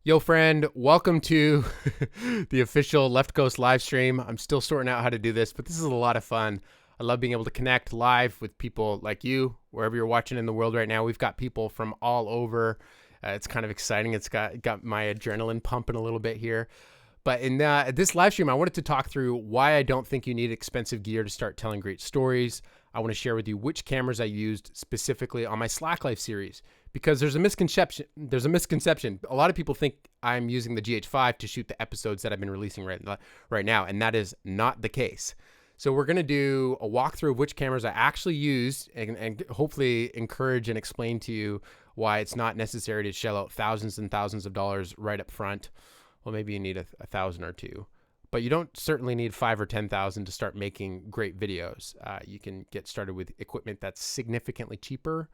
Yo, friend, welcome to the official Left Coast live stream. I'm still sorting out how to do this, but this is a lot of fun. I love being able to connect live with people like you, wherever you're watching in the world right now. We've got people from all over. It's kind of exciting. It's got my adrenaline pumping a little bit here. But in this live stream, I wanted to talk through why I don't think you need expensive gear to start telling great stories. I want to share with you which cameras I used specifically on my Slacklife series, because there's a misconception. A lot of people think I'm using the GH5 to shoot the episodes that I've been releasing right now, and that is not the case. So we're going to do a walkthrough of which cameras I actually used and hopefully encourage and explain to you why it's not necessary to shell out thousands and thousands of dollars right up front. Well, maybe you need a thousand or two, but you don't certainly need 5 or 10,000 to start making great videos. You can get started with equipment that's significantly cheaper.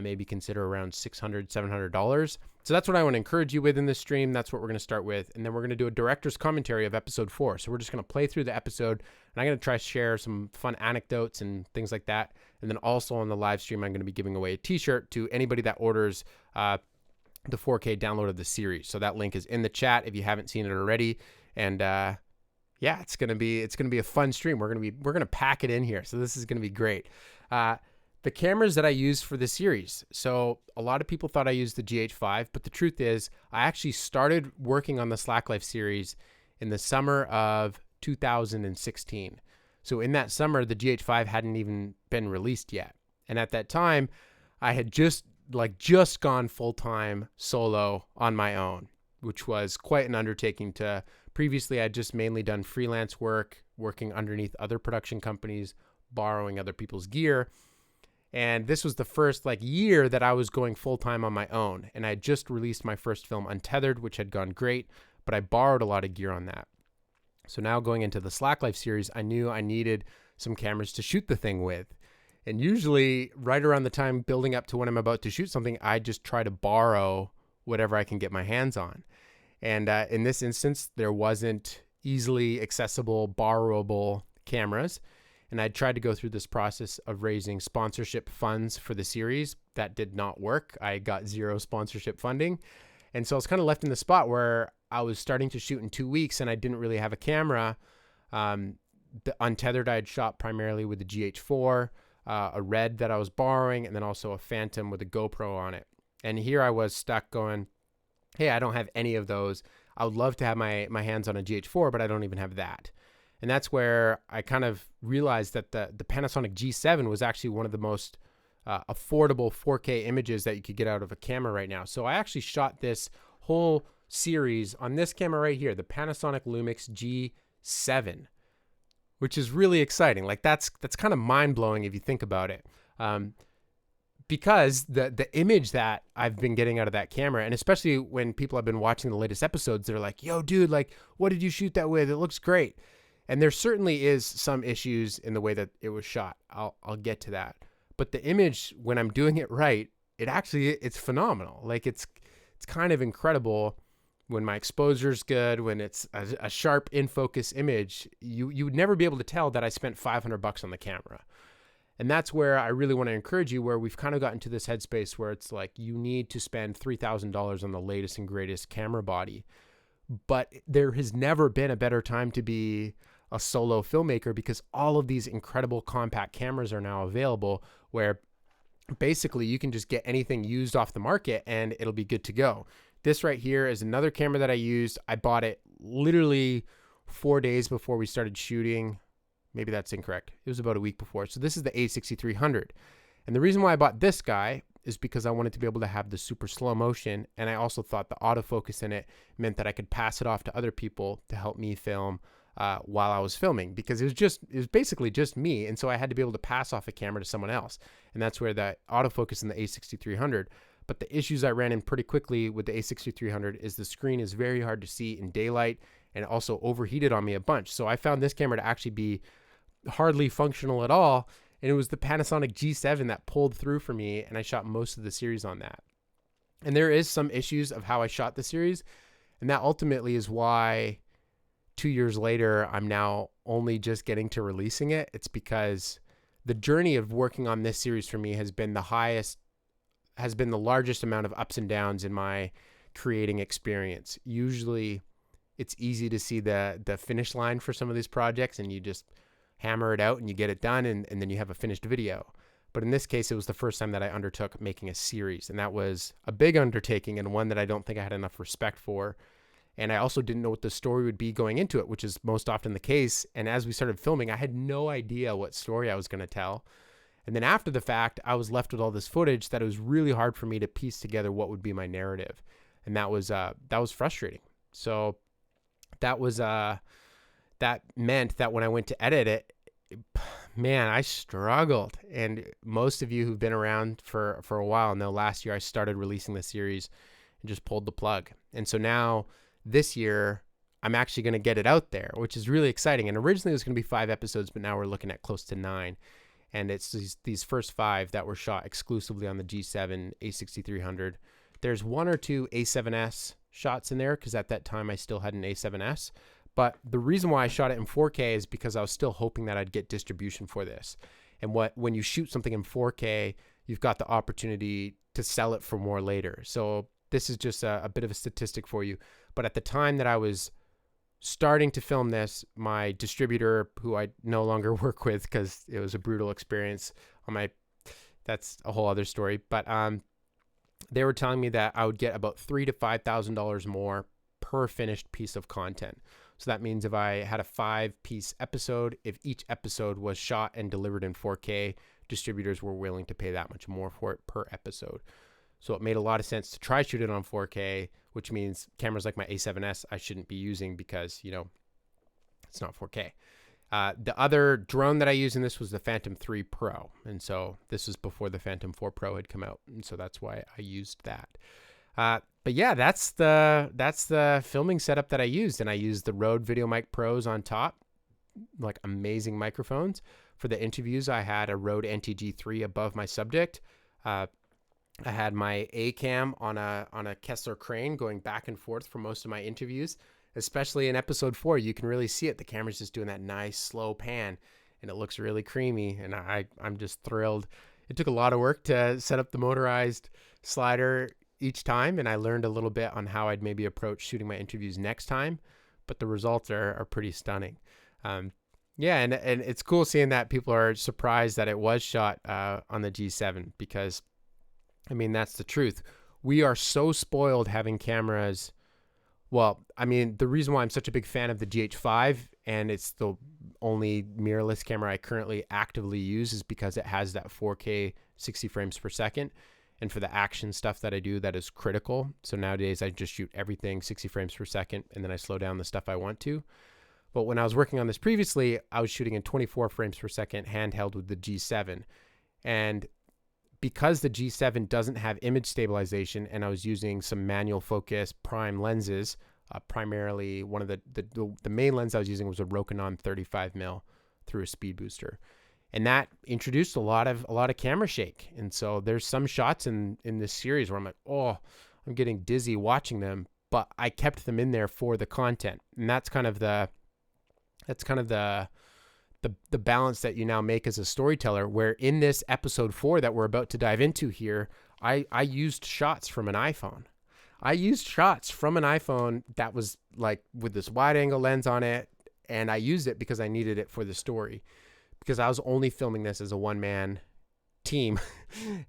Maybe consider around $600, $700. So that's what I want to encourage you with in this stream. That's what we're going to start with. And then we're going to do a director's commentary of episode 4. So we're just going to play through the episode, and I'm going to try to share some fun anecdotes and things like that. And then also on the live stream, I'm going to be giving away a t-shirt to anybody that orders the 4K download of the series. So that link is in the chat if you haven't seen it already. And yeah, it's going to be a fun stream. We're going to pack it in here. So this is going to be great. The cameras that I used for the series. So a lot of people thought I used the GH5, but the truth is I actually started working on the Slacklife series in the summer of 2016. So in that summer, the GH5 hadn't even been released yet. And at that time, I had just gone full-time solo on my own, which was quite an undertaking. Previously, I'd just mainly done freelance work, working underneath other production companies, borrowing other people's gear. And this was the first year that I was going full-time on my own. And I had just released my first film, Untethered, which had gone great, but I borrowed a lot of gear on that. So now going into the Slacklife series, I knew I needed some cameras to shoot the thing with. And usually right around the time building up to when I'm about to shoot something, I just try to borrow whatever I can get my hands on. And in this instance, there wasn't easily accessible, borrowable cameras. And I tried to go through this process of raising sponsorship funds for the series. That did not work. I got zero sponsorship funding. And so I was kind of left in the spot where I was starting to shoot in 2 weeks and I didn't really have a camera. The Untethered I had shot primarily with the GH4, a Red that I was borrowing, and then also a Phantom with a GoPro on it. And here I was stuck going, hey, I don't have any of those. I would love to have my hands on a GH4, but I don't even have that. And that's where I kind of realized that the Panasonic G7 was actually one of the most affordable 4K images that you could get out of a camera right now. So I actually shot this whole series on this camera right here, the Panasonic Lumix G7, which is really exciting. That's kind of mind-blowing if you think about it. Because the image that I've been getting out of that camera, and especially when people have been watching the latest episodes, they're like, yo, dude, what did you shoot that with? It looks great. And there certainly is some issues in the way that it was shot. I'll get to that. But the image, when I'm doing it right, it's phenomenal. It's kind of incredible when my exposure's good, when it's a sharp in focus image. You would never be able to tell that I spent $500 on the camera. And that's where I really want to encourage you, where we've kind of gotten to this headspace where it's like you need to spend $3,000 on the latest and greatest camera body. But there has never been a better time to be a solo filmmaker, because all of these incredible compact cameras are now available, where basically you can just get anything used off the market and it'll be good to go. This right here is another camera that I used. I bought it literally 4 days before we started shooting. Maybe that's incorrect. It was about a week before. So this is the A6300. And the reason why I bought this guy is because I wanted to be able to have the super slow motion. And I also thought the autofocus in it meant that I could pass it off to other people to help me film while I was filming, because it was basically just me. And so I had to be able to pass off a camera to someone else. And that's where the autofocus in the A6300. But the issues I ran in pretty quickly with the A6300 is the screen is very hard to see in daylight, and it also overheated on me a bunch. So I found this camera to actually be hardly functional at all. And it was the Panasonic G7 that pulled through for me, and I shot most of the series on that. And there is some issues of how I shot the series, and that ultimately is why 2 years later, I'm now only just getting to releasing it. It's because the journey of working on this series for me has been the largest amount of ups and downs in my creating experience. Usually it's easy to see the finish line for some of these projects, and you just hammer it out and you get it done, and then you have a finished video. But in this case, it was the first time that I undertook making a series, and that was a big undertaking and one that I don't think I had enough respect for. And I also didn't know what the story would be going into it, which is most often the case. And as we started filming, I had no idea what story I was going to tell. And then after the fact, I was left with all this footage that it was really hard for me to piece together what would be my narrative. And that was frustrating. So that meant that when I went to edit it, man, I struggled. And most of you who've been around for a while know last year I started releasing the series and just pulled the plug. And so now this year, I'm actually going to get it out there, which is really exciting. And originally it was going to be 5 episodes, but now we're looking at close to 9. And it's these first 5 that were shot exclusively on the G7 A6300. There's 1 or 2 A7S shots in there because at that time I still had an A7S. But the reason why I shot it in 4K is because I was still hoping that I'd get distribution for this. And when you shoot something in 4K, you've got the opportunity to sell it for more later. So this is just a bit of a statistic for you. But at the time that I was starting to film this, my distributor, who I no longer work with because it was a brutal experience that's a whole other story. But they were telling me that I would get about $3,000 to $5,000 more per finished piece of content. So that means if I had a 5-piece episode, if each episode was shot and delivered in 4K, distributors were willing to pay that much more for it per episode. So it made a lot of sense to try shoot it on 4K, which means cameras like my A7S I shouldn't be using because, it's not 4K. The other drone that I used in this was the Phantom 3 Pro. And so this was before the Phantom 4 Pro had come out. And so that's why I used that. But yeah, that's the filming setup that I used. And I used the Rode VideoMic Pros on top, like amazing microphones. For the interviews, I had a Rode NTG3 above my subject. I had my A-cam on a Kessler crane going back and forth for most of my interviews, especially in episode 4. You can really see it. The camera's just doing that nice slow pan and it looks really creamy. And I'm just thrilled. It took a lot of work to set up the motorized slider each time. And I learned a little bit on how I'd maybe approach shooting my interviews next time, but the results are pretty stunning. Yeah. And it's cool seeing that people are surprised that it was shot on the G7 because that's the truth. We are so spoiled having cameras. Well, the reason why I'm such a big fan of the GH5 and it's the only mirrorless camera I currently actively use is because it has that 4K 60 frames per second. And for the action stuff that I do, that is critical. So nowadays I just shoot everything 60 frames per second and then I slow down the stuff I want to. But when I was working on this previously, I was shooting in 24 frames per second handheld with the G7. And because the G7 doesn't have image stabilization and I was using some manual focus prime lenses, primarily one of the main lens I was using was a Rokinon 35mm through a speed booster. And that introduced a lot of camera shake. And so there's some shots in this series where I'm like, oh, I'm getting dizzy watching them, but I kept them in there for the content. And that's kind of the balance that you now make as a storyteller, where in this episode 4 that we're about to dive into here, I used shots from an iPhone. I used shots from an iPhone that was like with this wide angle lens on it. And I used it because I needed it for the story, because I was only filming this as a one-man team.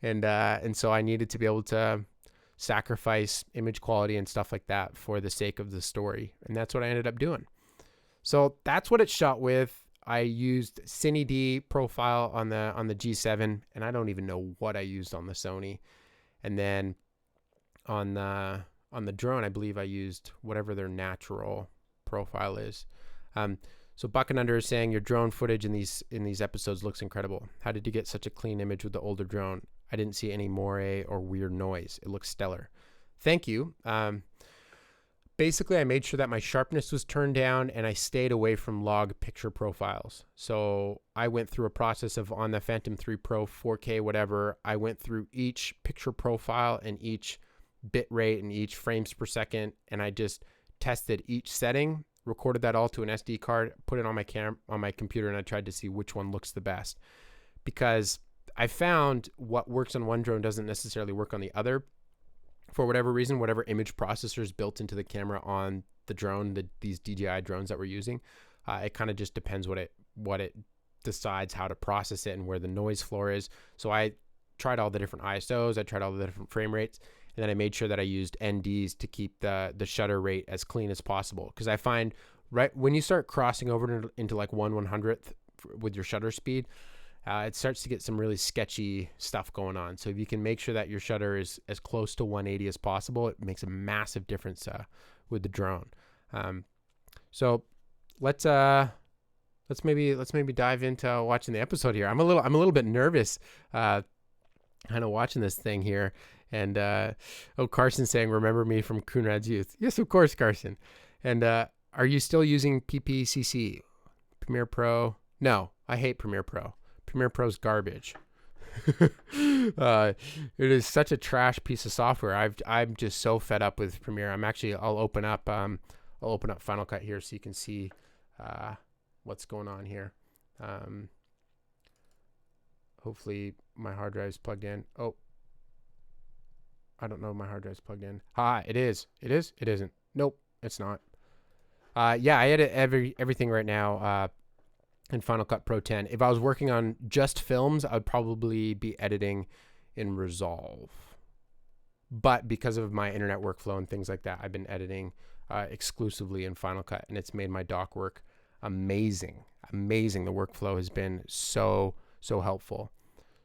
and so I needed to be able to sacrifice image quality and stuff like that for the sake of the story. And that's what I ended up doing. So that's what it's shot with. I used Cine D profile on the G7, and I don't even know what I used on the Sony. And then on the drone, I believe I used whatever their natural profile is. So Buck and Under is saying your drone footage in these episodes looks incredible. How did you get such a clean image with the older drone? I didn't see any moire or weird noise. It looks stellar. Thank you. Basically, I made sure that my sharpness was turned down and I stayed away from log picture profiles. So I went through a process of, on the Phantom 3 Pro 4K, whatever, I went through each picture profile and each bit rate and each frames per second. And I just tested each setting, recorded that all to an SD card, put it on my computer, and I tried to see which one looks the best. Because I found what works on one drone doesn't necessarily work on the other. for whatever reason, whatever image processor is built into the camera on the drone, these DJI drones that we're using, it kind of just depends what it decides how to process it and where the noise floor is. So I tried all the different ISOs, I tried all the different frame rates, and then I made sure that I used NDs to keep the shutter rate as clean as possible. Because I find right when you start crossing over into like 1/100th with your shutter speed, it starts to get some really sketchy stuff going on. So if you can make sure that your shutter is as close to 180 as possible, it makes a massive difference with the drone. So let's maybe dive into watching the episode here. I'm a little bit nervous, kind of watching this thing here. And Carson's saying, "Remember me from Coonrad's youth?" Yes, of course, Carson. And are you still using PPCC, Premiere Pro? No, I hate Premiere Pro. Premiere Pro's garbage. It is such a trash piece of software. I'm just so fed up with Premiere. I'll open up Final Cut here so you can see what's going on here. Hopefully my hard drive's plugged in. Oh, I don't know if my hard drive's plugged in. It is. It is? It isn't. Nope, it's not. Yeah, I edit everything right now in Final Cut Pro 10. If I was working on just films, I would probably be editing in Resolve. But because of my internet workflow and things like that, I've been editing exclusively in Final Cut, and it's made my doc work amazing. Amazing. The workflow has been so helpful.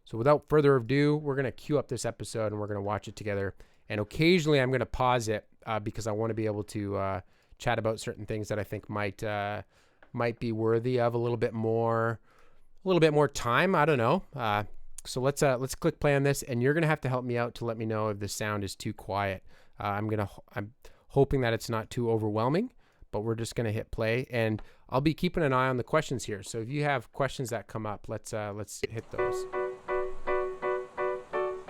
So without further ado, we're going to queue up this episode and we're going to watch it together. And occasionally I'm going to pause it because I want to be able to chat about certain things that I think might be worthy of a little bit more time. I don't know. So let's click play on this, and you're going to have to help me out to let me know if the sound is too quiet. I'm hoping that it's not too overwhelming, but we're just going to hit play, and I'll be keeping an eye on the questions here. So if you have questions that come up, let's hit those.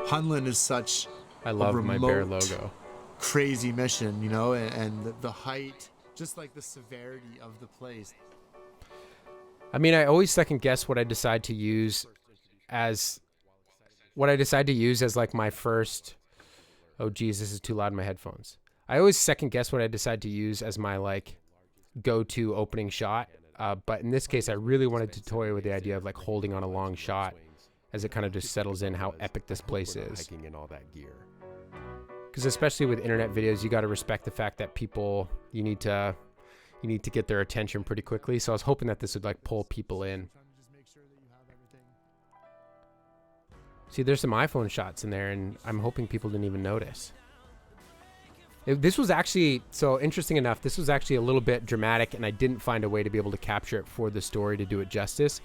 Hunland is such I love my bear logo. Crazy mission, you know, and the height, just like the severity of the place. I mean, I always second guess what I decide to use as like my first. Oh geez, this is too loud in my headphones. I always second guess what I decide to use as my like go-to opening shot. But in this case, I really wanted to toy with the idea of like holding on a long shot as it kind of just settles in how epic this place is. Hiking and all that gear. Because especially with internet videos, you got to respect the fact that you need to get their attention pretty quickly. So I was hoping that this would like pull people in. See, there's some iPhone shots in there, and I'm hoping people didn't even notice. This was actually, so interesting enough, this was actually a little bit dramatic, and I didn't find a way to be able to capture it for the story to do it justice.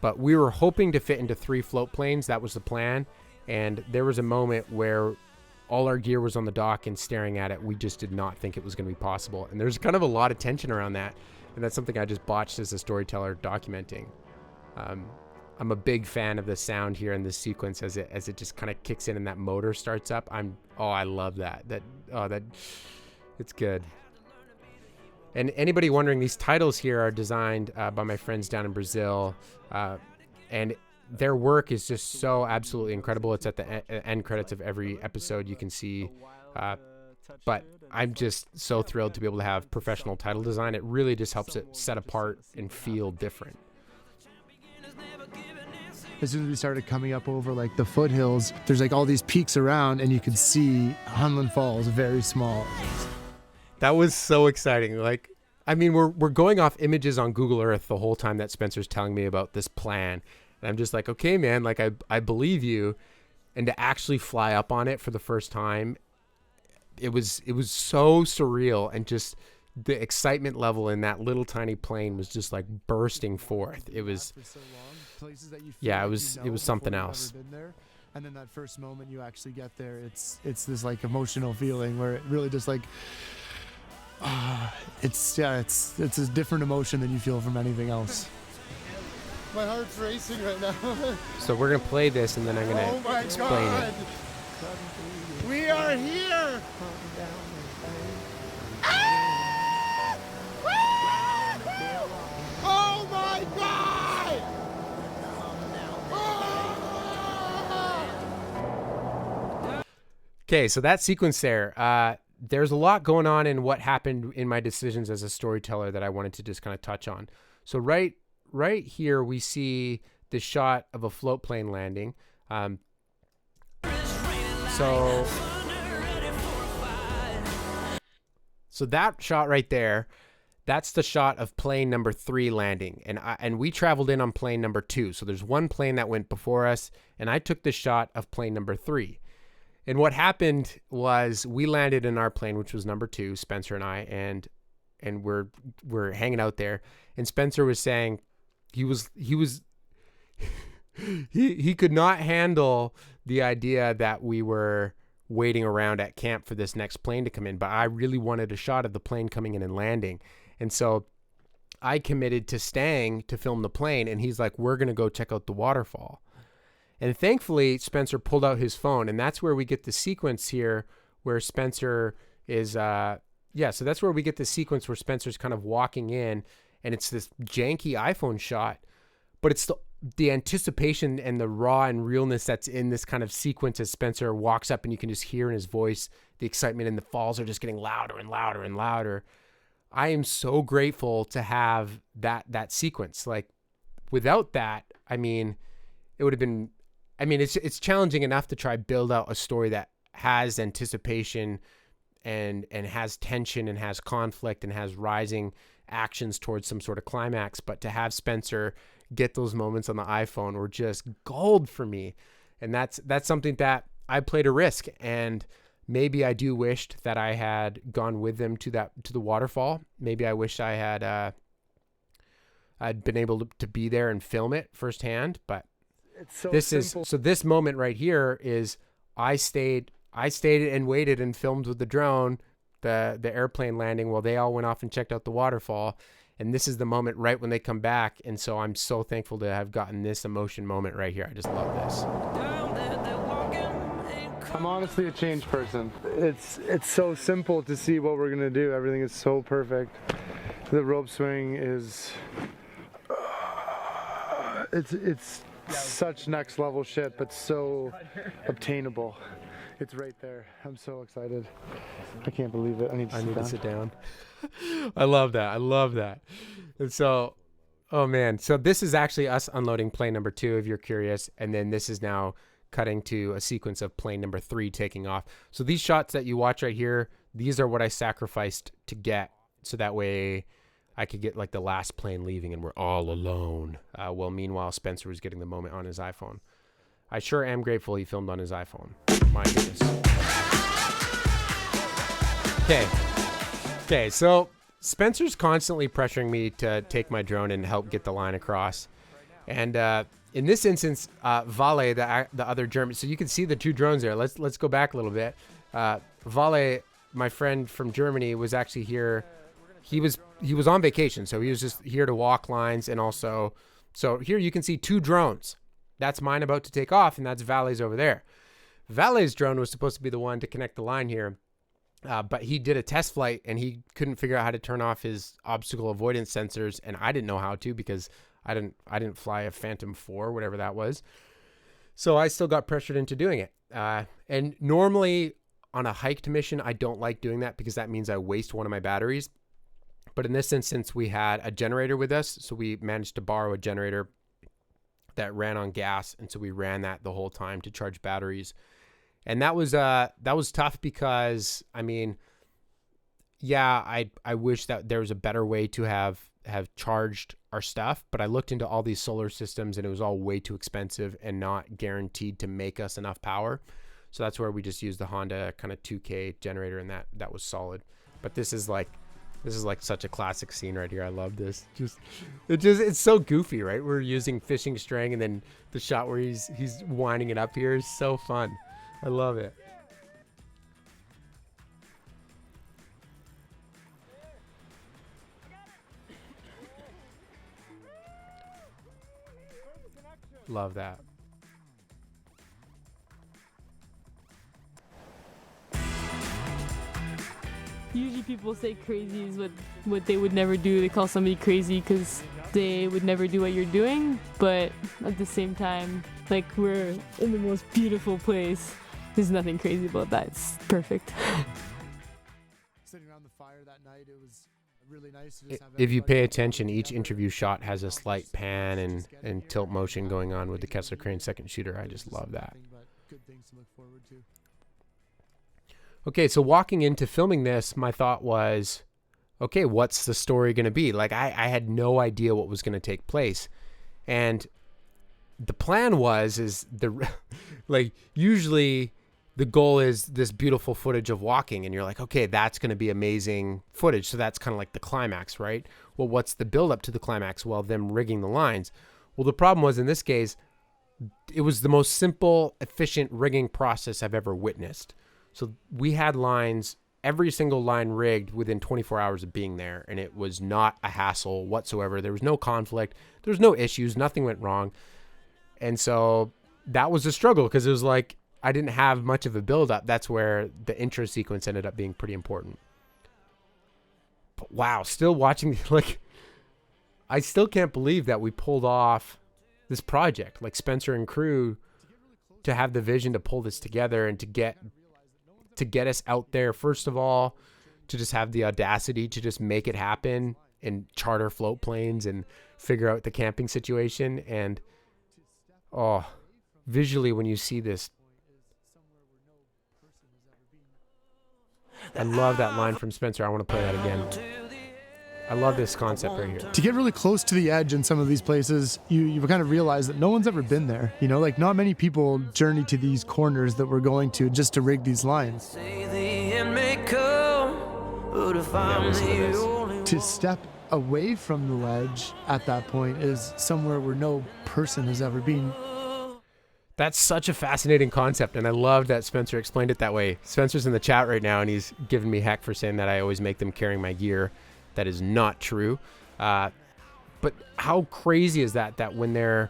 But we were hoping to fit into 3 float planes. That was the plan. And there was a moment where all our gear was on the dock and staring at it. We just did not think it was going to be possible. And there's kind of a lot of tension around that. And that's something I just botched as a storyteller documenting. I'm a big fan of the sound here in this sequence as it just kind of kicks in and that motor starts up. I love that. It's good. And anybody wondering, these titles here are designed by my friends down in Brazil, and their work is just so absolutely incredible. It's at the end credits of every episode you can see. But I'm just so thrilled to be able to have professional title design. It really just helps it set apart and feel different. As soon as we started coming up over like the foothills, there's like all these peaks around, and you could see Hunland Falls very small. That was so exciting. Like, I mean, we're going off images on Google Earth the whole time that Spencer's telling me about this plan. And I'm just like, okay, man, like I believe you. And to actually fly up on it for the first time, it was so surreal, and just the excitement level in that little tiny plane was just like bursting forth. It was, yeah, it was something else. And then that first moment you actually get there, it's this like emotional feeling where it really just like, it's a different emotion than you feel from anything else. My heart's racing right now. So we're gonna play this, and then I'm gonna explain it. We are here. Oh my God! Okay, so that sequence there, there's a lot going on in what happened in my decisions as a storyteller that I wanted to just kind of touch on. So right here we see the shot of a float plane landing. So that shot right there, that's the shot of plane number 3 landing. And we traveled in on plane number 2. So there's one plane that went before us, and I took the shot of plane number 3. And what happened was we landed in our plane, which was number 2, Spencer and I, and we're hanging out there. And Spencer was saying he could not handle the idea that we were waiting around at camp for this next plane to come in, but I really wanted a shot of the plane coming in and landing. And so I committed to staying to film the plane, and he's like, we're going to go check out the waterfall. And thankfully, Spencer pulled out his phone, and that's where we get the sequence here where Spencer is, so that's where we get the sequence where Spencer's kind of walking in, and it's this janky iPhone shot, but it's the anticipation and the raw and realness that's in this kind of sequence as Spencer walks up, and you can just hear in his voice the excitement, and the falls are just getting louder and louder and louder. I am so grateful to have that sequence. Like, without that, I mean, it would have been, I mean, it's challenging enough to try build out a story that has anticipation and has tension and has conflict and has rising actions towards some sort of climax, but to have Spencer get those moments on the iPhone were just gold for me. And that's something that I played a risk, and maybe I do wished that I had gone with them to the waterfall. Maybe I wish I had I'd been able to be there and film it firsthand, but It's so this simple. so this moment right here is I stayed and waited and filmed with the drone the airplane landing while they all went off and checked out the waterfall, and this is the moment right when they come back. And so I'm so thankful to have gotten this emotion moment right here. I just love this. I'm honestly a changed person. It's so simple to see what we're gonna do. Everything is so perfect. The rope swing is it's such next level shit, but so obtainable. It's right there. I'm so excited. I can't believe it. I need to sit down. I love that. And so, oh man. So this is actually us unloading plane number 2, if you're curious. And then this is now cutting to a sequence of plane number 3 taking off. So these shots that you watch right here, these are what I sacrificed to get. So that way I could get like the last plane leaving and we're all alone. Well, meanwhile, Spencer was getting the moment on his iPhone. I sure am grateful he filmed on his iPhone. My goodness. Okay, so Spencer's constantly pressuring me to take my drone and help get the line across. And in this instance, Vale, the other German, so you can see the 2 drones there. Let's go back a little bit. Vale, my friend from Germany, was actually here. He was on vacation, so he was just here to walk lines, and also, so here you can see 2 drones. That's mine about to take off, and that's Vale's over there. Vale's drone was supposed to be the one to connect the line here, but he did a test flight, and he couldn't figure out how to turn off his obstacle avoidance sensors, and I didn't know how to because I didn't fly a Phantom 4, whatever that was. So I still got pressured into doing it. And normally on a hiked mission, I don't like doing that because that means I waste one of my batteries. But in this instance, we had a generator with us, so we managed to borrow a generator that ran on gas, and so we ran that the whole time to charge batteries. And that was tough because, I mean, yeah, I wish that there was a better way to have charged our stuff, but I looked into all these solar systems and it was all way too expensive and not guaranteed to make us enough power. So that's where we just used the Honda kind of 2K generator, and that was solid. But this is like such a classic scene right here. I love this. It's so goofy, right? We're using fishing string, and then the shot where he's winding it up here is so fun. I love it. Love that. Usually people say crazy is what they would never do. They call somebody crazy because they would never do what you're doing. But at the same time, like, we're in the most beautiful place. there's nothing crazy about that. It's perfect. Sitting around the fire that night, it was really nice to just have If you everybody pay attention, each together. interview shot has a slight pan and tilt motion going on with the Kessler Crane second shooter. I just love that. Nothing but good things to look forward to. Okay, so walking into filming this, my thought was, okay, what's the story going to be? Like, I had no idea what was going to take place. And the plan is like, usually the goal is this beautiful footage of walking, and you're like, okay, that's going to be amazing footage. So that's kind of like the climax, right? Well, what's the build up to the climax? Well, them rigging the lines. Well, the problem was in this case, it was the most simple, efficient rigging process I've ever witnessed. So we had lines, every single line rigged within 24 hours of being there, and it was not a hassle whatsoever. There was no conflict. There was no issues. Nothing went wrong. And so that was a struggle because it was like I didn't have much of a build-up. That's where the intro sequence ended up being pretty important. But wow, still watching, like, I still can't believe that we pulled off this project, like Spencer and crew, to have the vision to pull this together and to get us out there, first of all, to just have the audacity to just make it happen and charter float planes and figure out the camping situation. And visually when you see this, I love that line from Spencer. I want to play that again. I love this concept right here. To get really close to the edge in some of these places, you kind of realize that no one's ever been there. You know, like not many people journey to these corners that we're going to just to rig these lines. To step away from the ledge at that point is somewhere where no person has ever been. That's such a fascinating concept, and I love that Spencer explained it that way. Spencer's in the chat right now, and he's giving me heck for saying that I always make them carrying my gear. That is not true. But how crazy is that when they're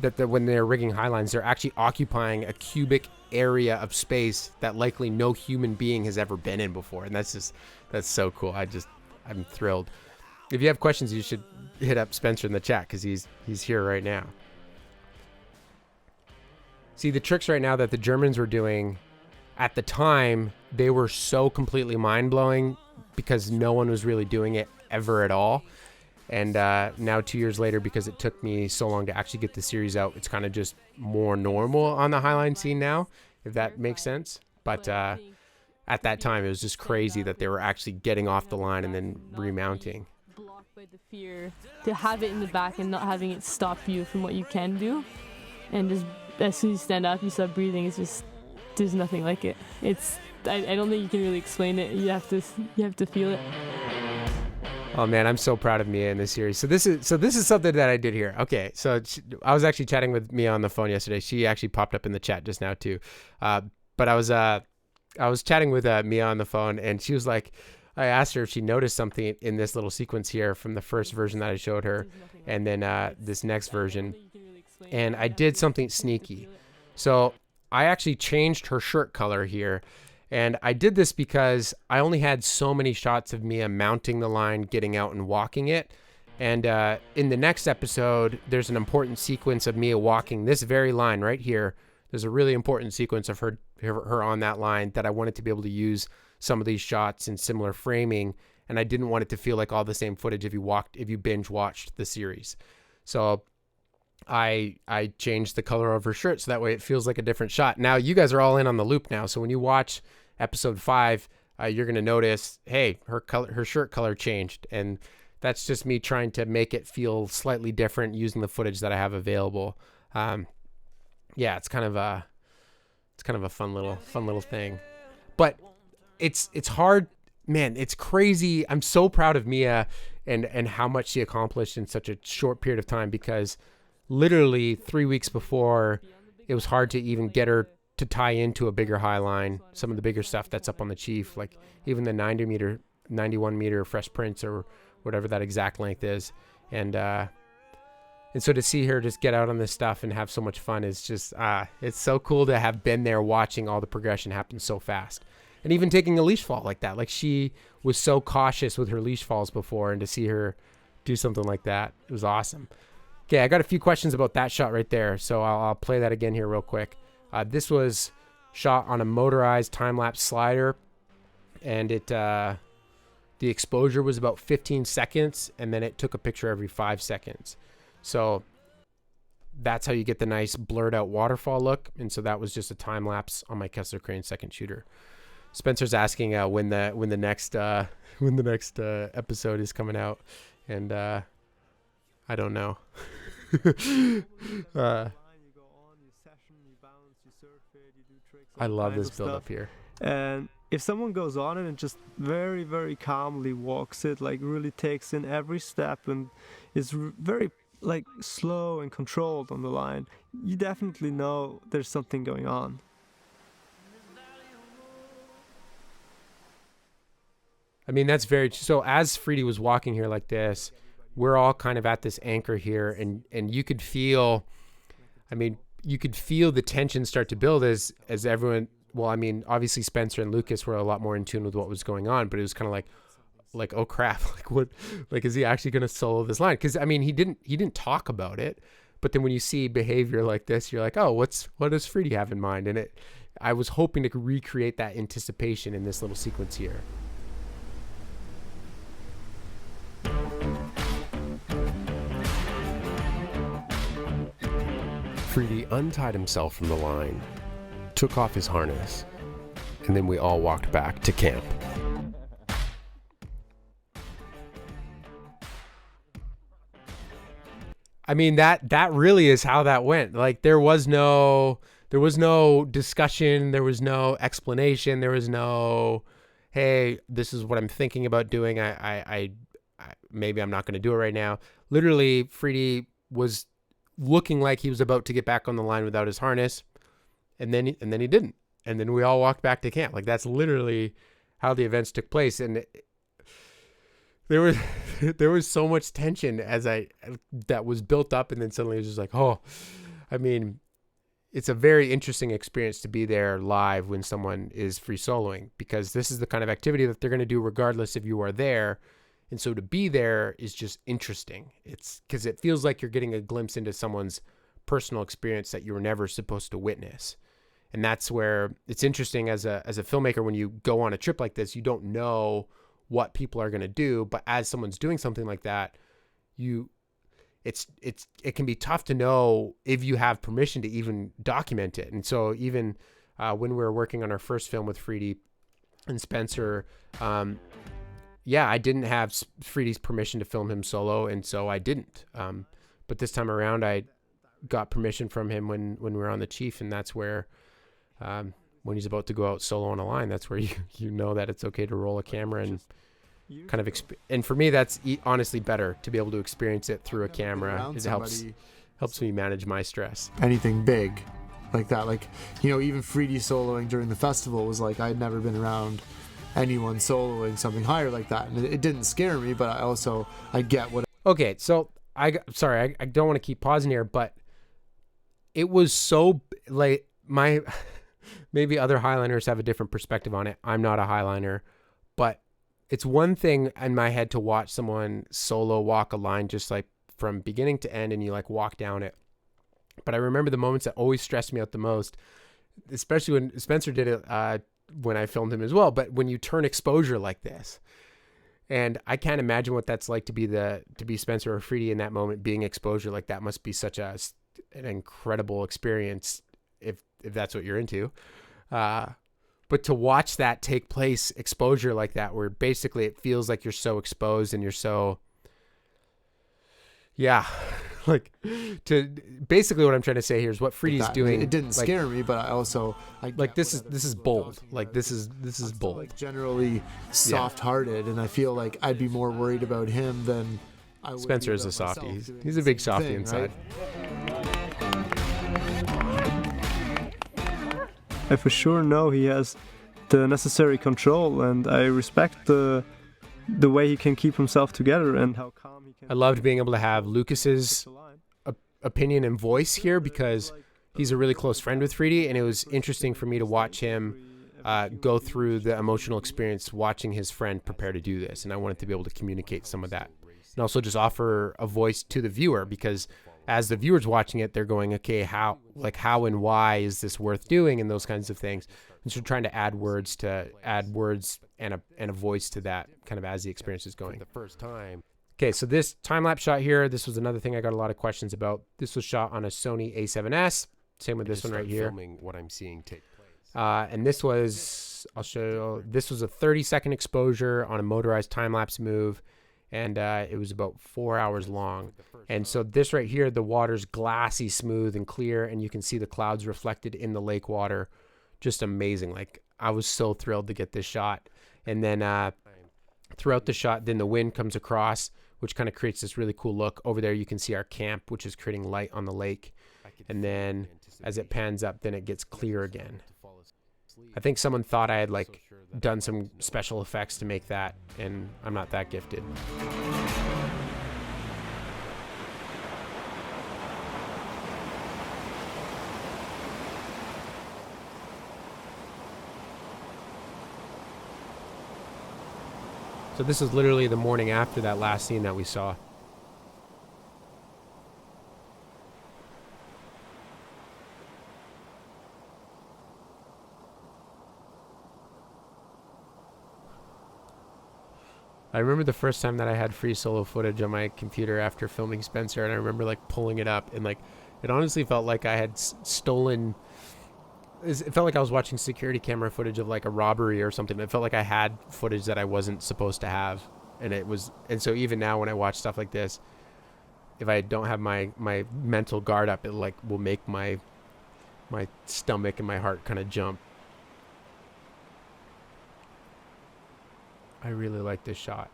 rigging high lines, they're actually occupying a cubic area of space that likely no human being has ever been in before. And that's so cool. I'm thrilled. If you have questions, you should hit up Spencer in the chat because he's here right now. See, the tricks right now that the Germans were doing at the time, they were so completely mind-blowing because no one was really doing it ever at all. And now 2 years later, because it took me so long to actually get the series out, it's kind of just more normal on the highline scene now, if that makes sense. But at that time, it was just crazy that they were actually getting off the line and then remounting. Blocked by the fear to have it in the back and not having it stop you from what you can do. And just as soon as you stand up, you start breathing. It's just, there's nothing like it. I don't think you can really explain it. You have to feel it. Oh man, I'm so proud of Mia in this series. So this is something that I did here. Okay, so I was actually chatting with Mia on the phone yesterday. She actually popped up in the chat just now too. But I was chatting with Mia on the phone, and she was like, I asked her if she noticed something in this little sequence here from the first version that I showed her, and then this next version. And I did something sneaky. So I actually changed her shirt color here. And I did this because I only had so many shots of Mia mounting the line, getting out and walking it. And in the next episode, there's an important sequence of Mia walking this very line right here. There's a really important sequence of her on that line that I wanted to be able to use some of these shots in similar framing. And I didn't want it to feel like all the same footage if you binge watched the series. So I changed the color of her shirt so that way it feels like a different shot. Now you guys are all in on the loop now. So when you watch episode 5, you're going to notice, hey, her shirt color changed. And that's just me trying to make it feel slightly different using the footage that I have available. Yeah, it's kind of a fun little thing, but it's hard, man. It's crazy. I'm so proud of Mia and how much she accomplished in such a short period of time, because literally 3 weeks before, it was hard to even get her to tie into a bigger high line, some of the bigger stuff that's up on the Chief, like even the 91 meter Fresh Prince or whatever that exact length is. And so to see her just get out on this stuff and have so much fun is just, it's so cool to have been there watching all the progression happen so fast. And even taking a leash fall like that, like she was so cautious with her leash falls before, and to see her do something like that, it was awesome. Okay, I got a few questions about that shot right there, so I'll play that again here real quick. This was shot on a motorized time-lapse slider, and the exposure was about 15 seconds, and then it took a picture every 5 seconds. So that's how you get the nice blurred out waterfall look. And so that was just a time lapse on my Kessler Crane second shooter. Spencer's asking when the next episode is coming out, and I don't know. I love this build up here. And if someone goes on it and just very, very calmly walks it, like really takes in every step and is very like slow and controlled on the line, you definitely know there's something going on. I mean, that's very, so as Freedy was walking here like this, we're all kind of at this anchor here, and you could feel, I mean, you could feel the tension start to build as everyone, well, I mean, obviously Spencer and Lucas were a lot more in tune with what was going on, but it was kind of like, oh crap, like what, like, is he actually going to solo this line? Because I mean, he didn't talk about it, but then when you see behavior like this, you're like, oh, what does Freedy have in mind? And I was hoping to recreate that anticipation in this little sequence here. Freedy untied himself from the line, took off his harness, and then we all walked back to camp. I mean, that really is how that went. Like, there was no discussion, there was no explanation, there was no, hey, this is what I'm thinking about doing. I maybe I'm not going to do it right now. Literally, Freedy was looking like he was about to get back on the line without his harness, and then he didn't, and then we all walked back to camp. Like, that's literally how the events took place. And there was so much tension that was built up, and then suddenly it was just like, oh, I mean, it's a very interesting experience to be there live when someone is free soloing, because this is the kind of activity that they're going to do regardless if you are there. And so to be there is just interesting. It's because it feels like you're getting a glimpse into someone's personal experience that you were never supposed to witness. And that's where it's interesting as a filmmaker, when you go on a trip like this, you don't know what people are going to do. But as someone's doing something like that, it can be tough to know if you have permission to even document it. And so even when we were working on our first film with Freedy and Spencer, I didn't have Freedy's permission to film him solo, and so I didn't. But this time around, I got permission from him when we were on the Chief, and that's where, when he's about to go out solo on a line, that's where you know that it's okay to roll a camera and kind of and for me, that's honestly better to be able to experience it through a camera. It helps me manage my stress. Anything big like that, like, you know, even Freedy soloing during the festival was like, I'd never been around anyone soloing something higher like that, and it didn't scare me, but I get what. Okay, so I don't want to keep pausing here, but it was so like maybe other highliners have a different perspective on it. I'm not a highliner, but it's one thing in my head to watch someone solo walk a line just like from beginning to end, and you like walk down it. But I remember the moments that always stressed me out the most, especially when Spencer did it, when I filmed him as well, but when you turn exposure like this, and I can't imagine what that's like to be Spencer or Freedy in that moment, being exposure like that must be such an incredible experience if that's what you're into. But to watch that take place, exposure like that, where basically it feels like you're so exposed and you're so, like, to basically what I'm trying to say here is what Freedy's doing. It didn't scare me, but this is bold. Like, this is bold. Like, generally soft-hearted, and I feel like I'd be more worried about him than I would. Spencer is a softie. He's a big softie inside. Right? I for sure know he has the necessary control, and I respect the way he can keep himself together and how calm he can. I loved being able to have Lucas's opinion and voice here, because he's a really close friend with Freedy, and it was interesting for me to watch him go through the emotional experience watching his friend prepare to do this, and I wanted to be able to communicate some of that, and also just offer a voice to the viewer, because as the viewers watching it, they're going, okay, how and why is this worth doing, and those kinds of things. And so trying to add words and a voice to that kind of as the experience is going. For the first time. Okay, so this time-lapse shot here, this was another thing I got a lot of questions about. This was shot on a Sony a7S. Same with this one right here. Filming what I'm seeing take place. And this was, I'll show you, this was a 30-second exposure on a motorized time-lapse move, and it was about 4 hours long. And so this right here, the water's glassy, smooth, and clear, and you can see the clouds reflected in the lake water. Just amazing. Like, I was so thrilled to get this shot. And then throughout the shot, then the wind comes across, which kind of creates this really cool look. Over there, you can see our camp, which is creating light on the lake. And then as it pans up, then it gets clear again. I think someone thought I had like done some special effects to make that, and I'm not that gifted. So this is literally the morning after that last scene that we saw. I remember the first time that I had free solo footage on my computer after filming Spencer, and I remember like pulling it up, and like it honestly felt like I had stolen. It felt like I was watching security camera footage of like a robbery or something. It felt like I had footage that I wasn't supposed to have, and so even now when I watch stuff like this, if I don't have my mental guard up, it like will make my stomach and my heart kind of jump. I really like this shot.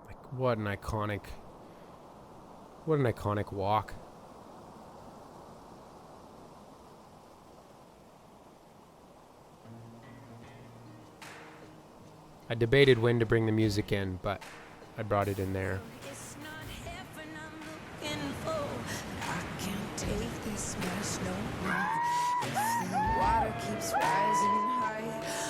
Like, what an iconic walk. I debated when to bring the music in, but I brought it in there. It's not heaven I'm looking for. I can't take this much no more. If the water keeps rising high,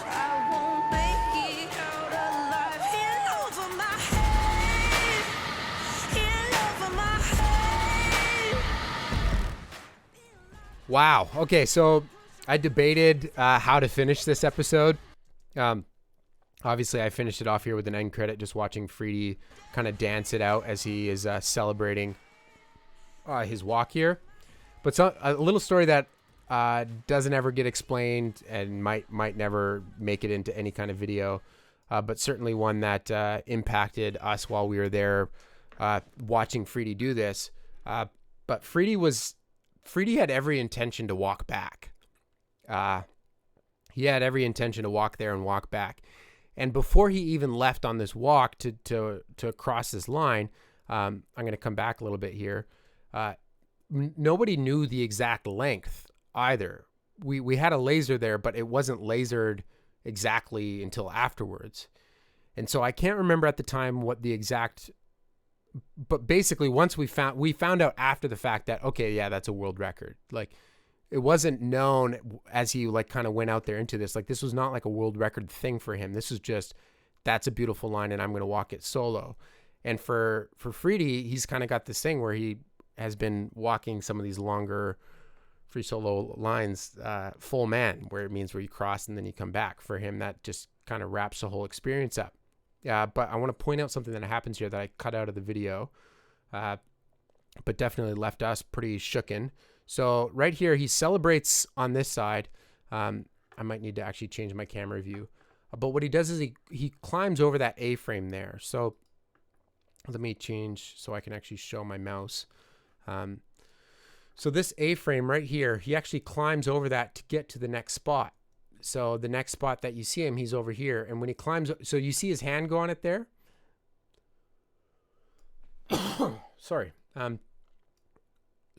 I won't make it out alive. Hand over my head. Hand over my head. Wow. Okay, so I debated how to finish this episode. Obviously, I finished it off here with an end credit, just watching Freedy kind of dance it out as he is celebrating his walk here. But a little story that doesn't ever get explained and might never make it into any kind of video, but certainly one that impacted us while we were there watching Freedy do this. But Freedy had every intention to walk back. He had every intention to walk there and walk back. And before he even left on this walk to cross this line, I'm going to come back a little bit here. Nobody knew the exact length either. We had a laser there, but it wasn't lasered exactly until afterwards. And so I can't remember at the time what the exact, but basically once we found out after the fact that, okay, yeah, that's a world record. Like, it wasn't known as he like kind of went out there into this. Like, this was not like a world record thing for him. This was just, that's a beautiful line and I'm going to walk it solo. And for Freedy, he's kind of got this thing where he has been walking some of these longer free solo lines full man, where it means where you cross and then you come back. For him, that just kind of wraps the whole experience up. But I want to point out something that happens here that I cut out of the video, but definitely left us pretty shooken. So right here, he celebrates on this side. I might need to actually change my camera view. But what he does is he climbs over that A-frame there. So let me change so I can actually show my mouse. So this A-frame right here, he actually climbs over that to get to the next spot. So the next spot that you see him, he's over here. And when he climbs, so you see his hand go on it there? Sorry.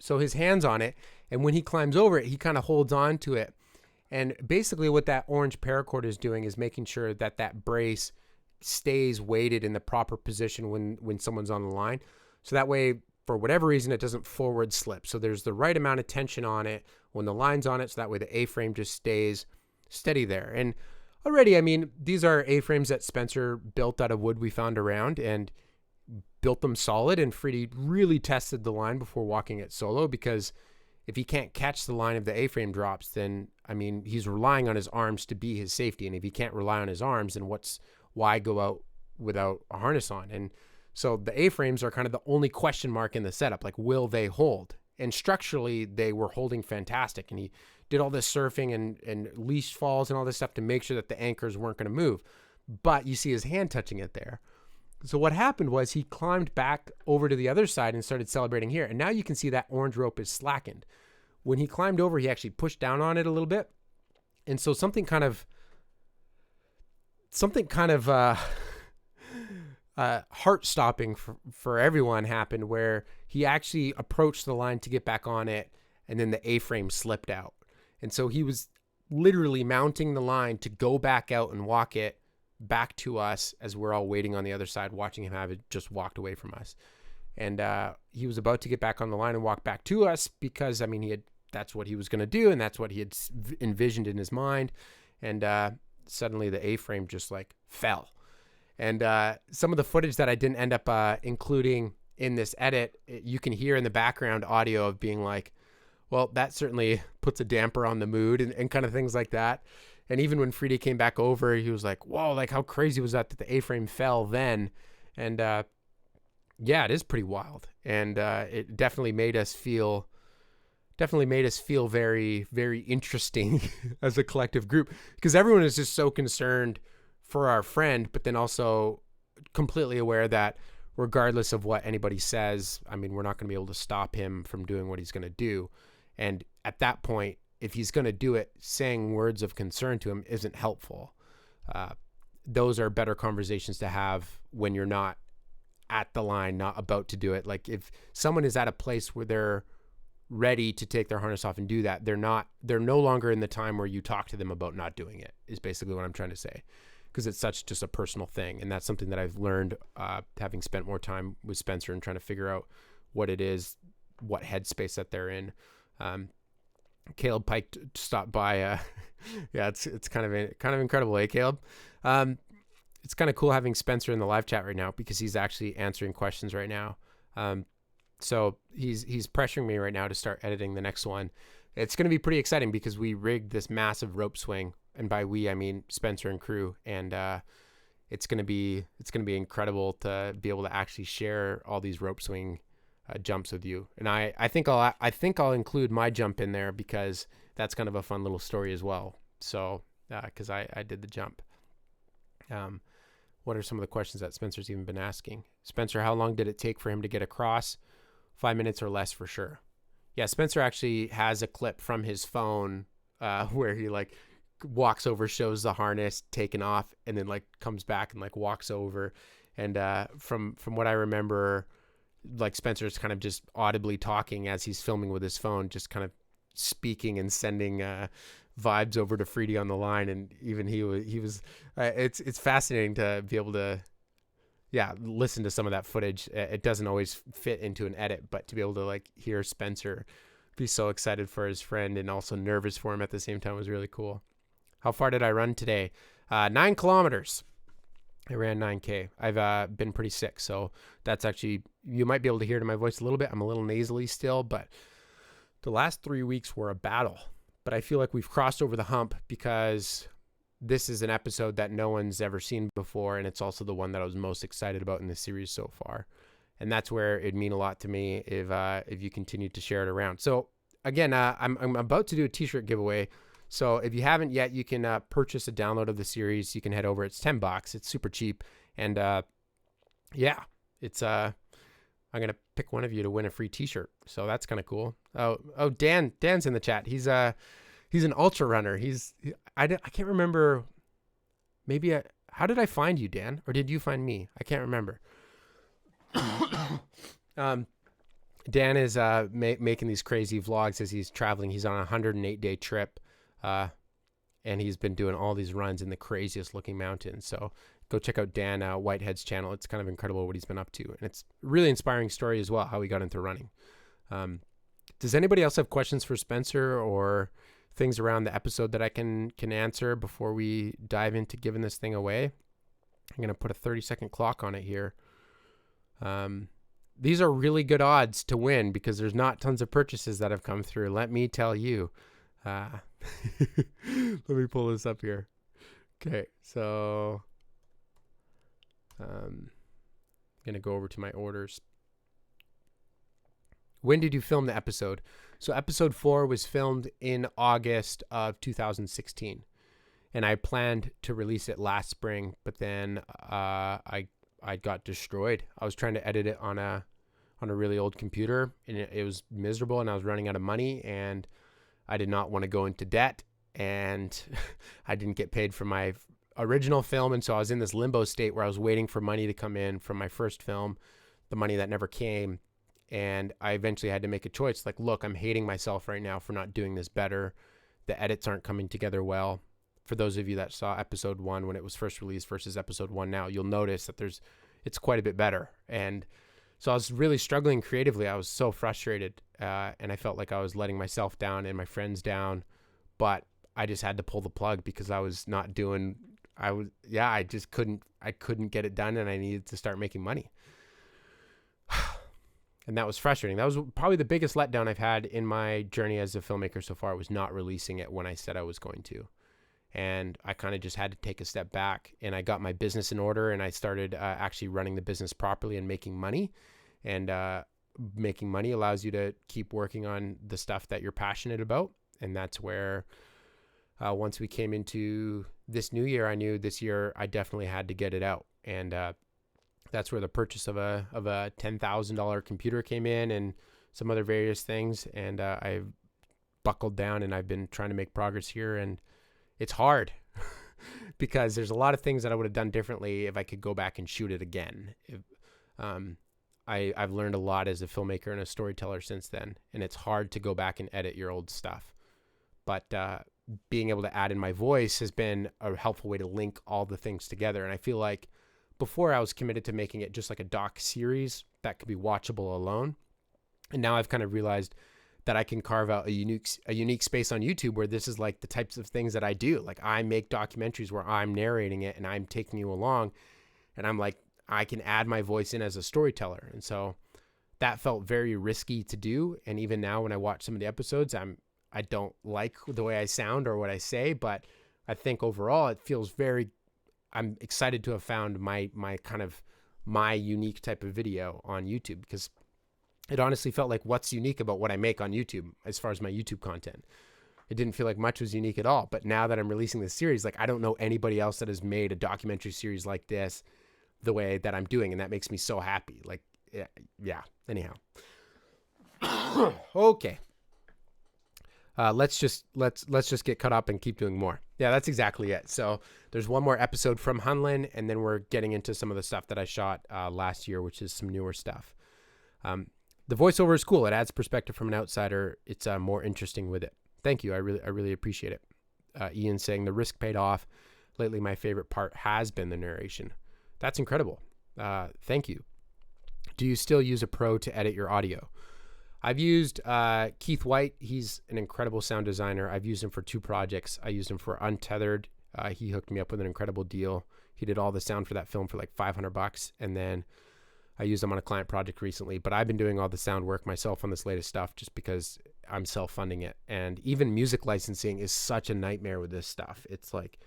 So his hand's on it, and when he climbs over it, he kind of holds on to it. And basically what that orange paracord is doing is making sure that that brace stays weighted in the proper position when someone's on the line. So that way, for whatever reason, it doesn't forward slip. So there's the right amount of tension on it when the line's on it. So that way the A-frame just stays steady there. And already, I mean, these are A-frames that Spencer built out of wood we found around and built them solid. And Freddie really tested the line before walking it solo, because if he can't catch the line of the A-frame drops, then, I mean, he's relying on his arms to be his safety. And if he can't rely on his arms, then why go out without a harness on? And so the A-frames are kind of the only question mark in the setup. Like, will they hold? And structurally, they were holding fantastic. And he did all this surfing and leash falls and all this stuff to make sure that the anchors weren't going to move. But you see his hand touching it there. So what happened was he climbed back over to the other side and started celebrating here. And now you can see that orange rope is slackened. When he climbed over, he actually pushed down on it a little bit. And so something kind of heart-stopping for everyone happened, where he actually approached the line to get back on it, and then the A-frame slipped out. And so he was literally mounting the line to go back out and walk it back to us as we're all waiting on the other side, watching him have it just walked away from us. And he was about to get back on the line and walk back to us because, I mean, that's what he was going to do, and that's what he had envisioned in his mind. And suddenly the A-frame just like fell. And some of the footage that I didn't end up including in this edit, you can hear in the background audio of being like, well, that certainly puts a damper on the mood and kind of things like that. And even when Freddie came back over, he was like, whoa, like how crazy was that the A-frame fell then? And yeah, it is pretty wild. And it definitely made us feel very, very interesting as a collective group, because everyone is just so concerned for our friend, but then also completely aware that regardless of what anybody says, I mean, we're not going to be able to stop him from doing what he's going to do. And at that point, if he's going to do it, saying words of concern to him isn't helpful. Those are better conversations to have when you're not at the line, not about to do it. Like if someone is at a place where they're ready to take their harness off and do that, they're no longer in the time where you talk to them about not doing it, is basically what I'm trying to say. Because it's such just a personal thing. And that's something that I've learned having spent more time with Spencer and trying to figure out what it is, what headspace that they're in. Caleb Pike stopped by. Yeah, it's kind of incredible, eh, Caleb? It's kind of cool having Spencer in the live chat right now, because he's actually answering questions right now. So he's pressuring me right now to start editing the next one. It's going to be pretty exciting because we rigged this massive rope swing, and by we I mean Spencer and crew, and it's going to be incredible to be able to actually share all these rope swing jumps with you. And I think I'll include my jump in there, because that's kind of a fun little story as well. So because I did the jump. What are some of the questions that Spencer's even been asking? Spencer, how long did it take for him to get across? 5 minutes or less for sure. Yeah, Spencer actually has a clip from his phone where he like walks over, shows the harness taken off, and then like comes back and like walks over. And from what I remember, like Spencer's kind of just audibly talking as he's filming with his phone, just kind of speaking and sending vibes over to Freddie on the line. And even he was it's fascinating to be able to listen to some of that footage. It doesn't always fit into an edit, but to be able to like hear Spencer be so excited for his friend and also nervous for him at the same time was really cool. How far did I run today? 9 kilometers. I ran 9K. I've been pretty sick, so that's actually, you might be able to hear it in my voice a little bit. I'm a little nasally still, but the last 3 weeks were a battle. But I feel like we've crossed over the hump, because this is an episode that no one's ever seen before, and it's also the one that I was most excited about in the series so far. And that's where it'd mean a lot to me if you continue to share it around. So again, I'm about to do a t-shirt giveaway. So if you haven't yet, you can purchase a download of the series. You can head over. It's $10. It's super cheap. And it's I'm gonna pick one of you to win a free t-shirt. So that's kind of cool. Oh, Dan's in the chat. He's an ultra runner. I can't remember. Maybe how did I find you, Dan? Or did you find me? I can't remember. Dan is making these crazy vlogs as he's traveling. He's on a 108-day trip. and he's been doing all these runs in the craziest looking mountains. So go check out Dan Whitehead's channel. It's kind of incredible what he's been up to, and it's a really inspiring story as well, how he got into running. Does anybody else have questions for Spencer or things around the episode that I can answer before we dive into giving this thing away? I'm going to put a 30-second clock on it here. These are really good odds to win because there's not tons of purchases that have come through. Let me tell you. Let me pull this up here. Okay, so I'm going to go over to my orders. When did you film the episode? So episode 4 was filmed in August of 2016, and I planned to release it last spring, but then I got destroyed. I was trying to edit it on a really old computer, and it was miserable, and I was running out of money, and I did not want to go into debt, and I didn't get paid for my original film, and so I was in this limbo state where I was waiting for money to come in from my first film, the money that never came. And I eventually had to make a choice. Like, look, I'm hating myself right now for not doing this better. The edits aren't coming together well. For those of you that saw episode 1 when it was first released versus episode 1 now, you'll notice that it's quite a bit better. And so I was really struggling creatively. I was so frustrated, and I felt like I was letting myself down and my friends down. But I just had to pull the plug because I was not doing. I just couldn't get it done, and I needed to start making money. And that was frustrating. That was probably the biggest letdown I've had in my journey as a filmmaker so far, was not releasing it when I said I was going to. And I kind of just had to take a step back, and I got my business in order, and I started actually running the business properly and making money. And making money allows you to keep working on the stuff that you're passionate about. And that's where once we came into this new year, I knew this year I definitely had to get it out. And that's where the purchase of a $10,000 computer came in, and some other various things. And I buckled down, and I've been trying to make progress here. And it's hard because there's a lot of things that I would have done differently if I could go back and shoot it again. I've learned a lot as a filmmaker and a storyteller since then, and it's hard to go back and edit your old stuff. But being able to add in my voice has been a helpful way to link all the things together. And I feel like before I was committed to making it just like a doc series that could be watchable alone. And now I've kind of realized that I can carve out a unique space on YouTube where this is like the types of things that I do. Like, I make documentaries where I'm narrating it and I'm taking you along, and I'm like, I can add my voice in as a storyteller. And so that felt very risky to do. And even now when I watch some of the episodes, I don't like the way I sound or what I say, but I think overall it feels I'm excited to have found my unique type of video on YouTube, because it honestly felt like, what's unique about what I make on YouTube as far as my YouTube content? It didn't feel like much was unique at all. But now that I'm releasing this series, like, I don't know anybody else that has made a documentary series like this the way that I'm doing. And that makes me so happy. Like, yeah. Anyhow. Okay. Let's just get caught up and keep doing more. Yeah, that's exactly it. So there's one more episode from Hunlin, and then we're getting into some of the stuff that I shot last year, which is some newer stuff. The voiceover is cool. It adds perspective from an outsider. It's more interesting with it. Thank you. I really appreciate it. Ian saying the risk paid off. Lately, my favorite part has been the narration. That's incredible. Thank you. Do you still use a pro to edit your audio? I've used Keith White. He's an incredible sound designer. I've used him for 2 projects. I used him for Untethered. He hooked me up with an incredible deal. He did all the sound for that film for like $500. And then I used him on a client project recently. But I've been doing all the sound work myself on this latest stuff just because I'm self-funding it. And even music licensing is such a nightmare with this stuff. It's like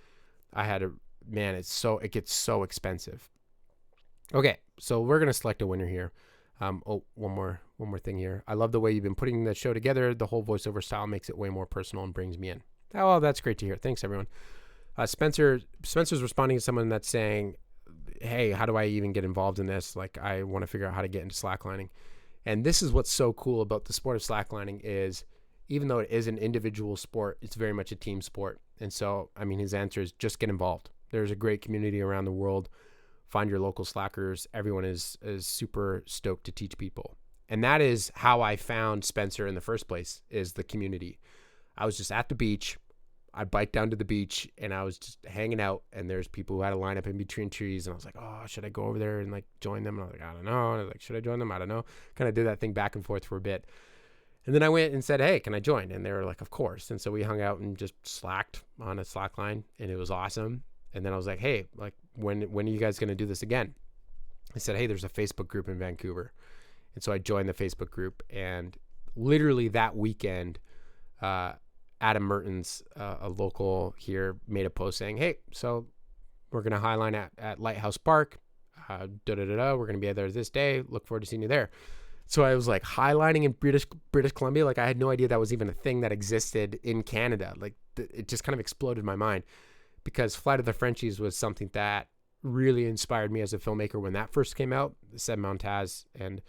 it gets so expensive. Okay, so we're going to select a winner here. One more thing here. I love the way you've been putting the show together. The whole voiceover style makes it way more personal and brings me in. Oh, that's great to hear. Thanks, everyone. Spencer's responding to someone that's saying, hey, how do I even get involved in this? Like, I want to figure out how to get into slacklining. And this is what's so cool about the sport of slacklining is, even though it is an individual sport, it's very much a team sport. And so, I mean, his answer is just get involved. There's a great community around the world. Find your local slackers. Everyone is super stoked to teach people. And that is how I found Spencer in the first place, is the community. I was just at the beach. I biked down to the beach and I was just hanging out, and there's people who had a lineup in between trees, and I was like, oh, should I go over there and like join them? And I was like, I don't know. And I was like, should I join them? I don't know. Kind of did that thing back and forth for a bit. And then I went and said, hey, can I join? And they were like, of course. And so we hung out and just slacked on a Slackline, and it was awesome. And then I was like, hey, like when are you guys going to do this again? I said, hey, there's a Facebook group in Vancouver. And so I joined the Facebook group, and literally that weekend, Adam Mertens, a local here, made a post saying, hey, so we're going to highline at Lighthouse Park. We're going to be there this day. Look forward to seeing you there. So I was like highlining in British Columbia. Like I had no idea that was even a thing that existed in Canada. Like it just kind of exploded my mind, because Flight of the Frenchies was something that really inspired me as a filmmaker when that first came out. Seb Montaz and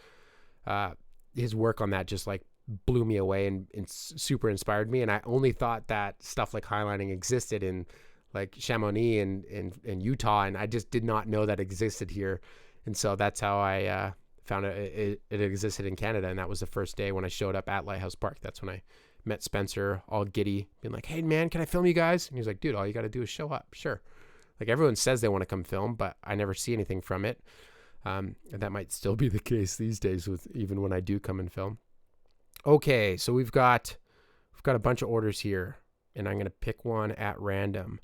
his work on that just like blew me away and super inspired me. And I only thought that stuff like highlining existed in like Chamonix and Utah, and I just did not know that existed here. And so that's how I found it existed in Canada. And that was the first day when I showed up at Lighthouse Park. That's when I met Spencer, all giddy, being like, hey man, can I film you guys? And he was like, dude, all you got to do is show up. Sure. Like everyone says they want to come film, but I never see anything from it. And that might still be the case these days with even when I do come and film. Okay, so we've got a bunch of orders here, and I'm going to pick one at random.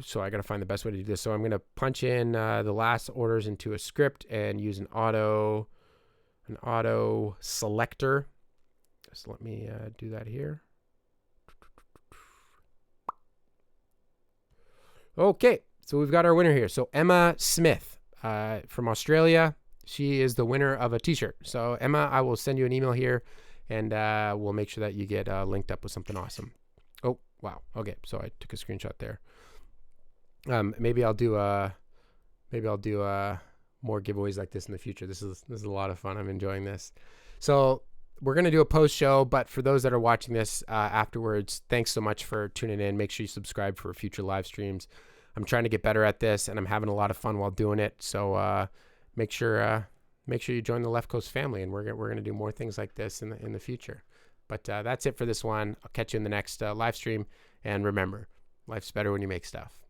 So I got to find the best way to do this. So I'm going to punch in the last orders into a script and use an auto selector. Just let me do that here. Okay, so we've got our winner here. So Emma Smith from Australia. She is the winner of a t-shirt. So Emma, I will send you an email here, and we'll make sure that you get linked up with something awesome. Oh, wow. Okay, so I took a screenshot there. Maybe I'll do more giveaways like this in the future. This is a lot of fun. I'm enjoying this. So we're going to do a post show, but for those that are watching this afterwards, thanks so much for tuning in. Make sure you subscribe for future live streams. I'm trying to get better at this, and I'm having a lot of fun while doing it. So make sure you join the Left Coast family, and we're going to do more things like this in the future. But that's it for this one. I'll catch you in the next live stream. And remember, life's better when you make stuff.